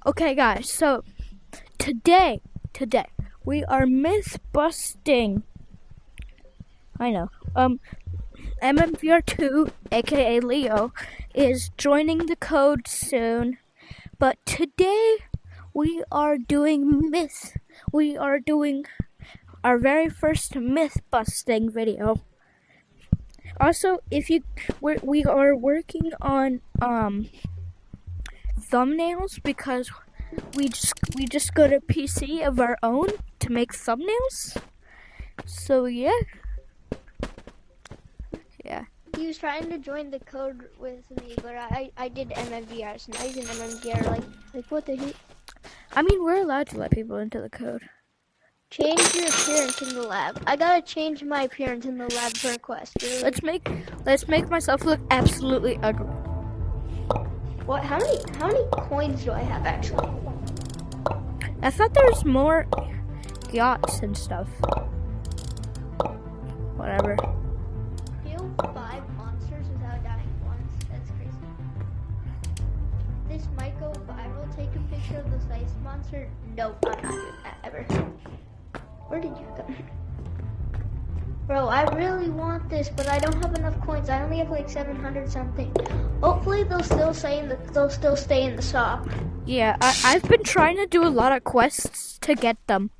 Okay, guys, so today, we are myth busting. I know. MMVR2, aka Leo, is joining the code soon. But today, we are doing myth. We are doing our very first myth busting video. Also, we are working on thumbnails because we just got a PC of our own to make thumbnails. So yeah. He was trying to join the code with me, but I did MMVR, so now he's in MMVR. Like what the heck? I mean, we're allowed to let people into the code. Change your appearance in the lab. I gotta change my appearance in the lab for a quest. Really? Let's make myself look absolutely ugly. What? How many coins do I have actually? I thought there was more yachts and stuff. Whatever. Kill 5 monsters without dying once. That's crazy. This might go viral. Take a picture of the ice monster. Nope, I'm not doing that ever. Where did you go? Bro, I really want this, but I don't have enough coins. I only have like 700 something. Hopefully they'll still stay in the shop. Yeah, I've been trying to do a lot of quests to get them.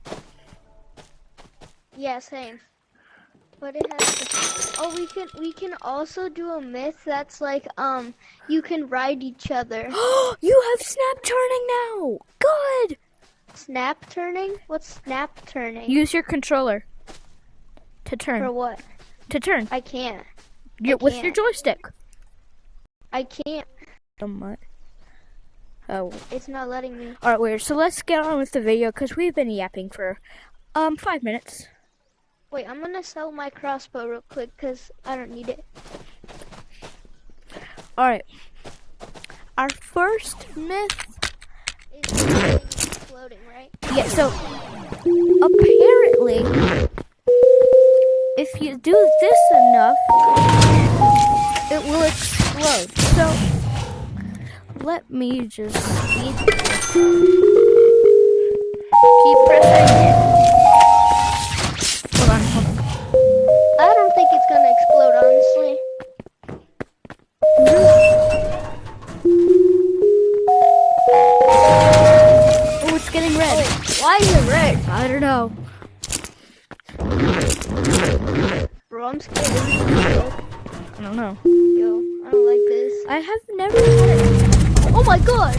Yeah, same. But it has to... Oh, we can also do a myth that's like you can ride each other. You have snap turning now. Good. Snap turning? What's snap turning? Use your controller to turn. For what? To turn. I can't. With your joystick. I can't. Oh. It's not letting me. Alright, weird. So let's get on with the video because we've been yapping for 5 minutes. Wait, I'm gonna sell my crossbow real quick because I don't need it. Alright. Our first myth is exploding, right? Yeah, so apparently if you do this enough, it will explode. So let me just keep pressing. Hold on. I don't think it's gonna explode, honestly. Oh, it's getting red. Oh, why is it red? I don't know. Bro, I'm scared. I don't know. Yo, I don't like this. I have never had it. Oh my god!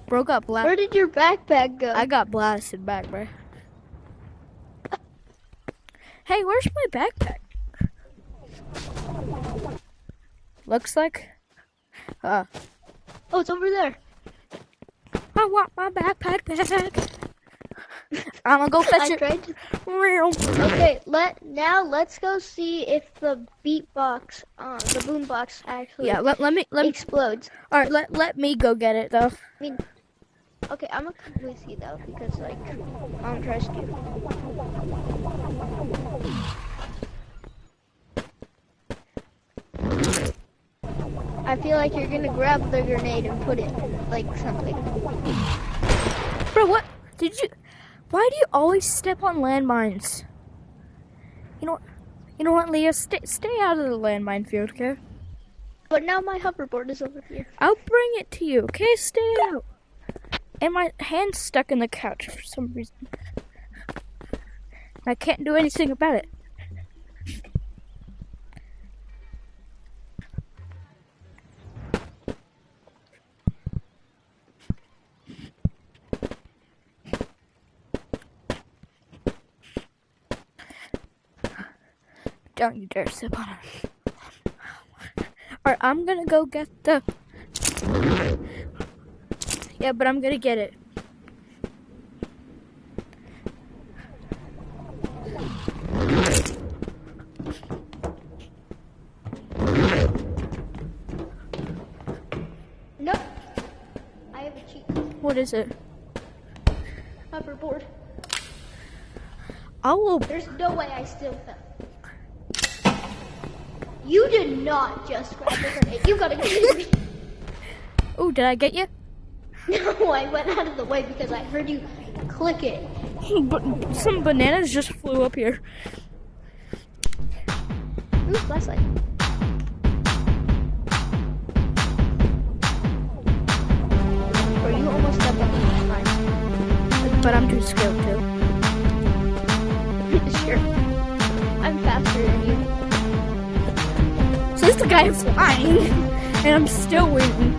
Broke up. Where did your backpack go? I got blasted back, bro. Hey, where's my backpack? Looks like... Oh, it's over there. I want my backpack back. I'm gonna go fetch it. Okay, let's go see if the beatbox, the boombox actually let me explodes. All right, let me go get it though. I mean, okay, I'm gonna come with you though because like I don't trust you. I feel like you're gonna grab the grenade and put it like something. Bro, what did you? Why do you always step on landmines? You know what, Leo? Stay out of the landmine field, okay? But now my hoverboard is over here. I'll bring it to you, okay? Stay out. And my hand's stuck in the couch for some reason. I can't do anything about it. Don't you dare step on it. Alright, I'm gonna go get the... Yeah, but I'm gonna get it. Nope. I have a cheat. What is it? Hoverboard. There's no way I still fell. You did not just grab the grenade. You gotta get me. Oh, did I get you? No, I went out of the way because I heard you click it. But some bananas just flew up here. Ooh, flashlight. Or you almost stepped on mine. But I'm too scared to. Sure. I'm faster than you. So this the guy who's flying, and I'm still waiting.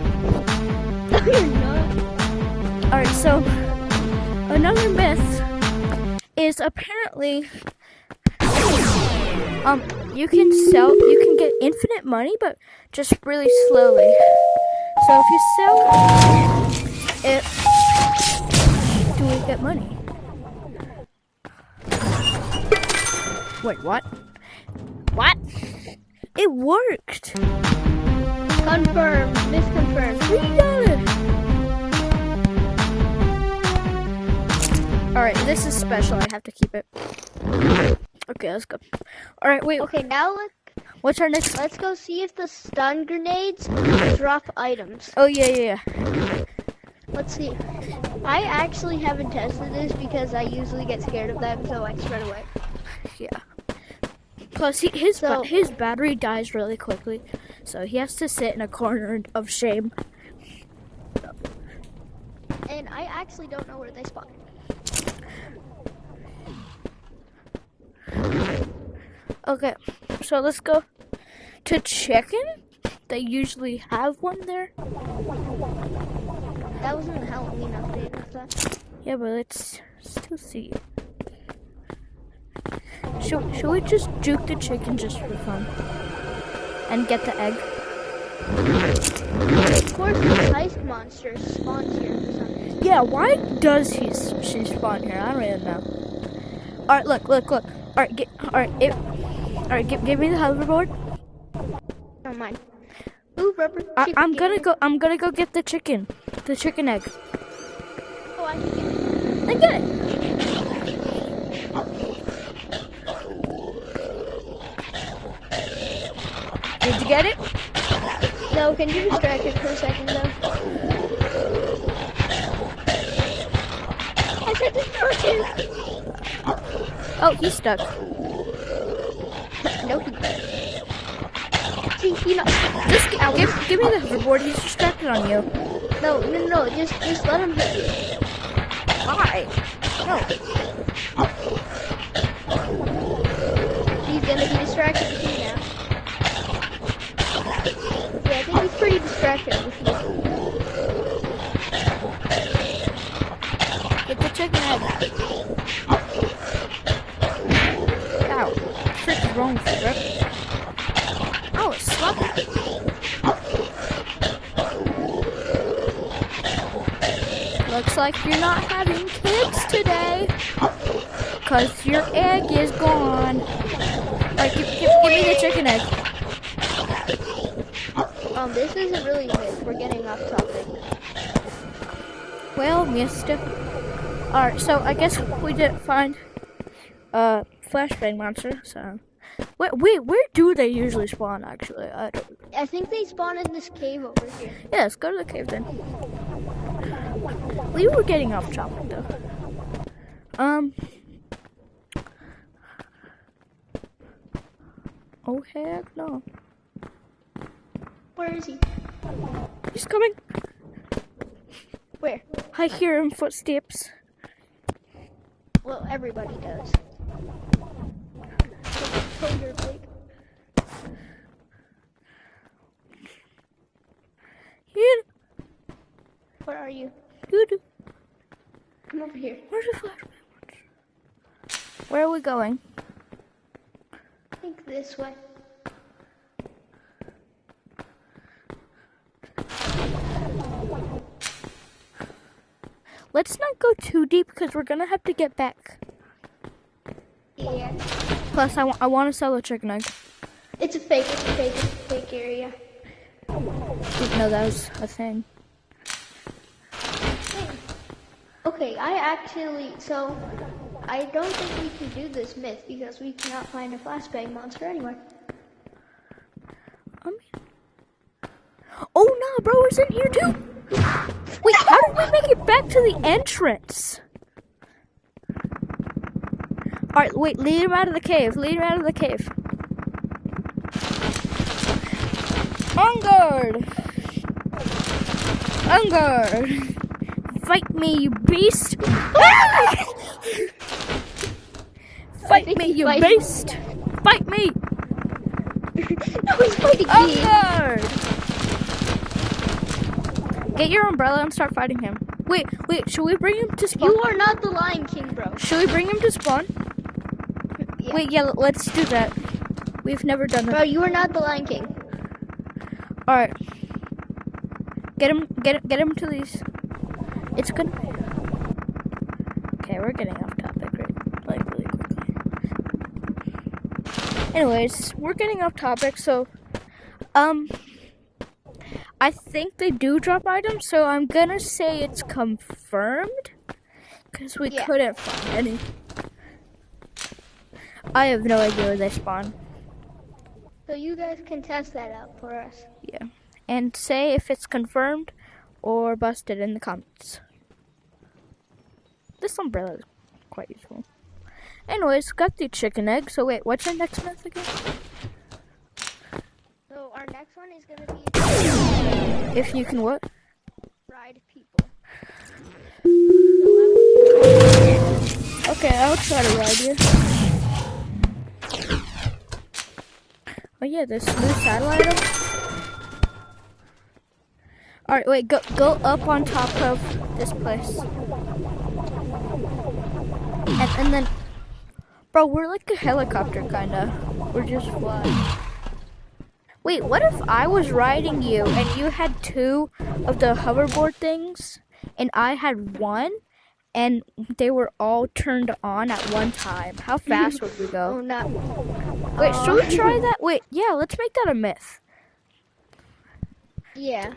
No, you're not. Alright, so another myth is apparently you can get infinite money, but just really slowly. So if you sell it, do we get money? Wait, what? What? It worked! Confirmed. Misconfirmed. $3! Alright, this is special. I have to keep it. Okay, let's go. Alright, wait. Okay, now What's our next? let's go see if the stun grenades drop items. Oh, yeah. Let's see. I actually haven't tested this because I usually get scared of them, so I spread away. Yeah. Plus, his battery dies really quickly, so he has to sit in a corner of shame. And I actually don't know where they spawn. Okay, so let's go to chicken. They usually have one there. That was in the Halloween update, I thought. Yeah, but let's still see. Should we just juke the chicken just for fun? And get the egg? Of course, the heist monster spawns here for some reason. Yeah, why does she spawn here? I don't even know. Alright, look. Alright, give me the hoverboard. Don't mind. Ooh, rubber chicken. I'm gonna go get the chicken egg. Oh, I can get it. Then get it. Did you get it? No, can you distract it for a second, though? I said distract it. Oh, he's stuck. No, he see, you know. Just give me the hoverboard. He's distracted on you. No, just let him hit you. Why? No. He's gonna be distracted with you now. Yeah, I think he's pretty distracted with you. Get the chicken egg. Ow. What the frick is wrong with you, bro? Oh, it's sloppy. Looks like you're not having kids today. Cause your egg is gone. Alright, give me the chicken egg. This isn't really good. We're getting off topic. Well, mister. Alright, so I guess we didn't find flashbang monster, so wait, where do they usually spawn actually? I think they spawn in this cave over here. Yeah, let's go to the cave then. We were getting off topic though. Oh heck no. Where is he? He's coming. Where? I hear him footsteps. Well, everybody does. Hold your plate. Here. Where are you? Doo-doo. Come over here. Where's the flashbang monster? Where are we going? I think this way. Let's not go too deep because we're gonna have to get back. Yeah. Plus, I want to sell a chicken egg. It's a fake area. Didn't know that was a thing. Okay, so I don't think we can do this myth because we cannot find a flashbang monster anywhere. I mean, oh no, bro, it's in here too. Wait, how did we we make it back to the entrance? Alright, wait, lead him out of the cave. Lead him out of the cave. On guard! On guard! Fight me, you beast! Fight me, you beast! Fight me! No, he's fighting On me. guard! Get your umbrella and start fighting him. Wait, should we bring him to spawn? You are not the Lion King, bro. Should we bring him to spawn? Yeah. Wait, yeah, let's do that. We've never done Bro, that. you are not the Lion King. Alright. Get him to these. It's gonna be... Okay, we're getting off topic, right? Like, really quickly. Anyways, we're getting off topic, so... I think they do drop items, so I'm gonna say it's confirmed. Because we couldn't find any. I have no idea where they spawn. So you guys can test that out for us. Yeah. And say if it's confirmed or busted in the comments. This umbrella is quite useful. Anyways, got the chicken egg. So wait, what's your next myth again? So our next one is gonna be If you can what? ride people. Okay, I'll try to ride you. Oh yeah, there's new satellite item. Alright, wait, go up on top of this place. And then, bro, we're like a helicopter, kinda. We're just flying. Wait, what if I was riding you and you had 2 of the hoverboard things and I had 1 and they were all turned on at one time? How fast would we go? Oh, no. Wait, should we try that? Wait, yeah, let's make that a myth. Yeah.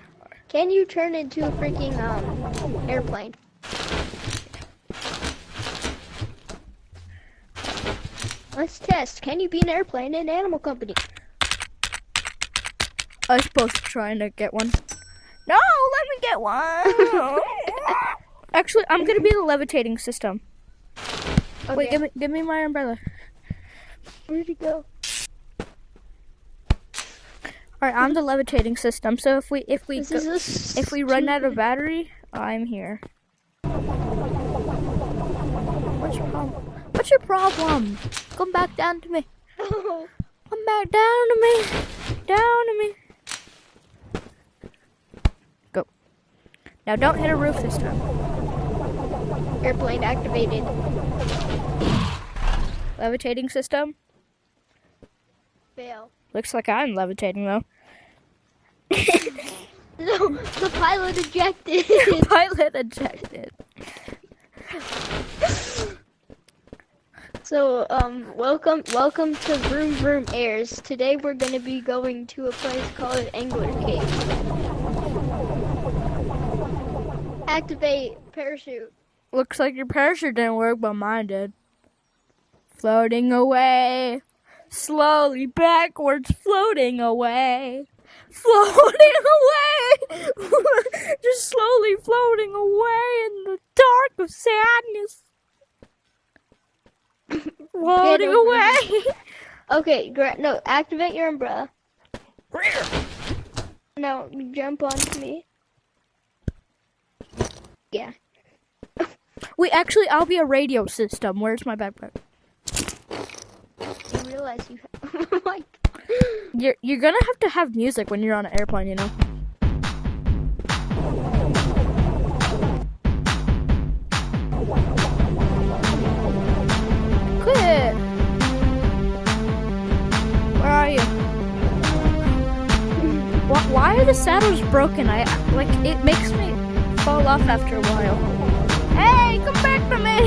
Can you turn into a freaking airplane? Let's test. Can you be an airplane in Animal Company? I was supposed to try to get one. No, let me get one. Actually, I'm gonna be the levitating system. Okay. Wait, give me my umbrella. Where'd it go? Alright, I'm the levitating system. So if we This is a if we run out of battery, I'm here. What's your problem? What's your problem? Come back down to me. Oh. Come back down to me. Down to me. Go. Now don't hit a roof this time. Airplane activated. Levitating system. Fail. Looks like I'm levitating though. No, the pilot ejected. Pilot ejected. So, welcome to Vroom Vroom Airs. Today we're gonna be going to a place called Angler Cave. Activate parachute. Looks like your parachute didn't work, but mine did. Floating away. Slowly backwards, floating away. Floating away. Just slowly floating away in the dark of sadness. Floating over away. Okay, no, activate your umbrella. Now, jump onto me. Yeah. Wait, actually, I'll be a radio system. Where's my backpack? You realize you have... Oh my... You're gonna have to have music when you're on an airplane, you know? Quit! Where are you? Why are the saddles broken? Like, it makes me fall off after a while. Hey, come back to me!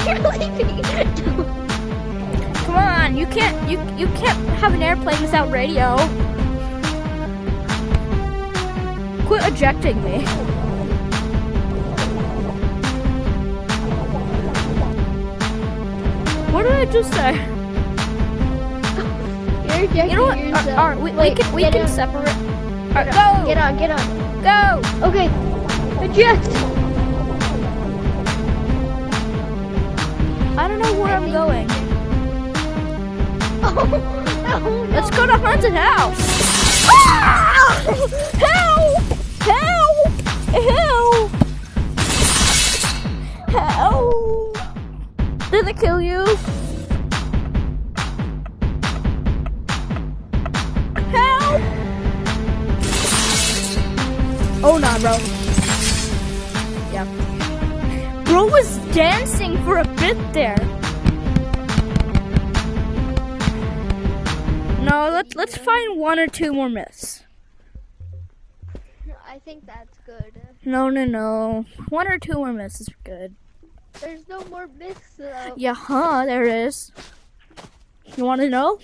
You're leaving. Come on, you can't have an airplane without radio. Quit ejecting me. What did I just say? You're ejecting You know what? yourself. Alright, we can separate. Alright, Get on, go! get on, get on. Go! Okay. Eject! I don't know where I'm going. Oh, no. Let's go to haunted house. Ah! Help! Help! Help! Help! Did it kill you? Help! Oh no, bro. Yeah. Bro was dancing for a bit there. No, let's find 1 or 2 more myths. I think that's good. No. 1 or 2 more myths is good. There's no more myths though. Yeah, there is. You want to know?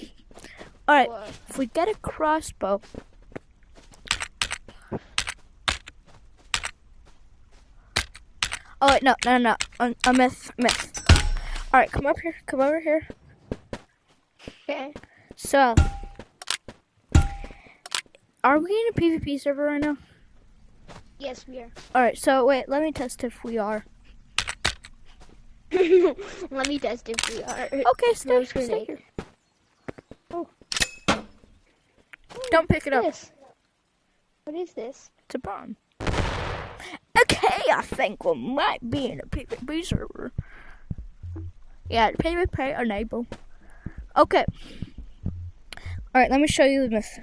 All right. What? If we get a crossbow. Oh wait, no. A myth. All right, come up here. Come over here. Okay. So, are we in a PvP server right now? Yes, we are. All right. So wait, let me test if we are. Let me test if we are. Okay, stay Rose grenade. here. Oh. Don't pick it up. This. What is this? It's a bomb. Okay, I think we might be in a PvP server. Yeah, PvP enable. Okay. Alright, let me show you the myth.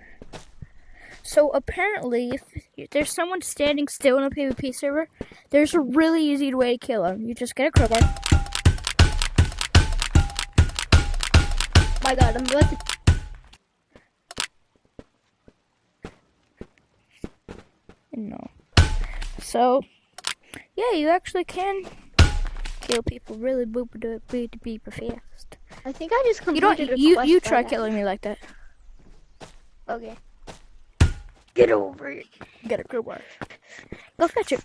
So apparently, if there's someone standing still in a PvP server, there's a really easy way to kill them. You just get a crowbar. My God, I'm about to. No. So, yeah, you actually can kill people really boop fast. I think I just You don't. completed a You quest try by that. killing me like that. Okay. Get over it. Get a crowbar. Go fetch it.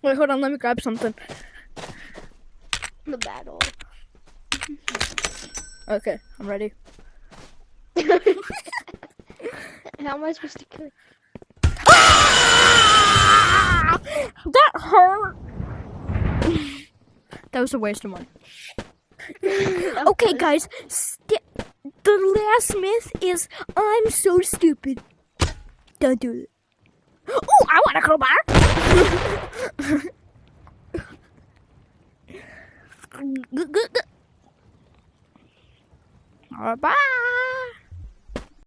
Wait, hold on. Let me grab something. The battle. Okay, I'm ready. How am I supposed to kill? Ah! That hurt. That was a waste of money. Okay, guys. The last myth is I'm so stupid. Don't do it. Oh, I want a crowbar. Bye.